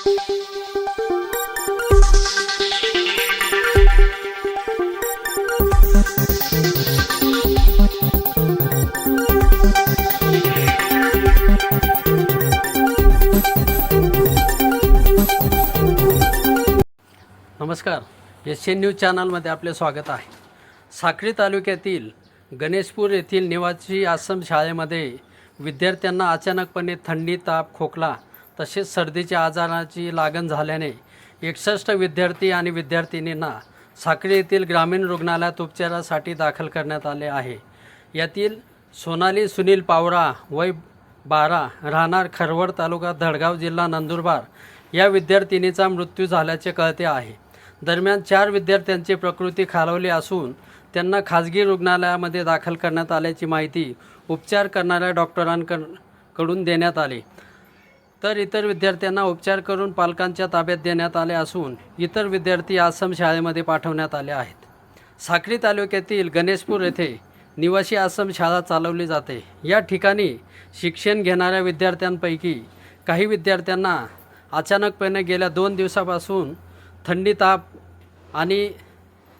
नमस्कार, Asian news चॅनलमध्ये आपले स्वागत आहे। साक्री तालुक्यातील गणेशपूर येथील निवासी आश्रम शाळेमध्ये विद्यार्थ्यांना अचानकपणे थंडी, ताप, खोकला तसेच सर्दीच्या आजाराची लागण झाल्याने 61 विद्यार्थी आणि विद्यार्थिनींना साक्री येथील ग्रामीण रुग्णालयात उपचारासाठी दाखल करण्यात आले आहे। यातील सोनाली सुनील पावरा वय 12 राहणार खरवड तालुका धडगाव जिल्हा नंदुरबार या विद्यार्थिनीचा मृत्यू झाल्याचे कळते आहे। दरम्यान 4 विद्यार्थ्यांची प्रकृती खालावली असून त्यांना खाजगी रुग्णालयामध्ये दाखल करण्यात आल्याची माहिती उपचार करणाऱ्या डॉक्टरांकडून देण्यात आली। तर इतर विद्यार्थ्यांना उपचार करून पालकांच्या ताब्यात देण्यात आले असून इतर विद्यार्थी आश्रम शाळेमध्ये पाठवण्यात आले आहेत। साक्री तालुक्यातील गणेशपूर येथे निवासी आश्रम शाळा चालवली जाते। या ठिकाणी शिक्षण घेणाऱ्या विद्यार्थ्यांपैकी काही विद्यार्थ्यांना अचानकपणे गेल्या 2 दिवसापासून थंडी, ताप आणि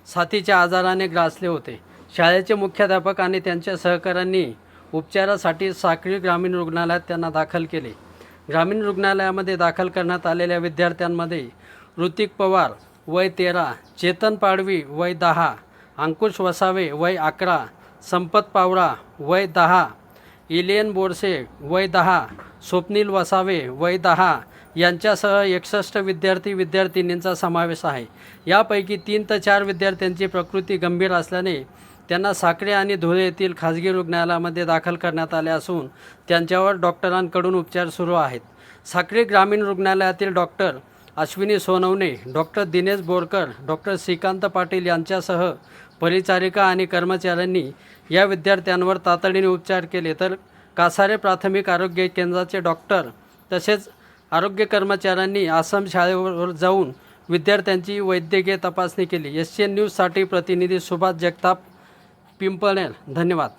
साथीच्या आजाराने ग्रासले होते। शाळेचे मुख्याध्यापक आणि त्यांच्या सहकाऱ्यांनी उपचारासाठी साक्री ग्रामीण रुग्णालयात त्यांना दाखल केले। ग्रामीण रुग्णालयामध्ये दाखल करण्यात आलेल्या विद्यार्थ्यांमध्ये ऋतिक पवार वय 13, चेतन पाडवी वय 10, अंकुश वसावे वय 11, संपत पावरा वय 10, इलियन बोरसे वय 10, स्वप्नील वसावे वय 10 यांच्यासह 61 विद्यार्थिनींचा समावेश आहे। यापैकी 3 ते 4 विद्यार्थ्यांची प्रकृती गंभीर असल्याने त्यांना साक्री आणि धुळे येथील खाजगी रुग्णालयामध्ये दाखल करण्यात आले असून त्यांच्यावर डॉक्टरांकडून उपचार सुरू आहेत। साक्री ग्रामीण रुग्णालयातील doctor Ashwini Sonawane, doctor Dinesh Borkar, doctor Shrikant Patil यांच्यासह परिचारिका आणि कर्मचाऱ्यांनी या विद्यार्थ्यांवर तातडीने उपचार केले। तर कासारे प्राथमिक आरोग्य केंद्राचे डॉक्टर तसेच आरोग्य कर्मचाऱ्यांनी आश्रम शाळेवर जाऊन विद्यार्थ्यांची वैद्यकीय तपासणी केली। एशियन न्यूजसाठी प्रतिनिधी सुभाष जगताप, पिंपळनेर। धन्यवाद।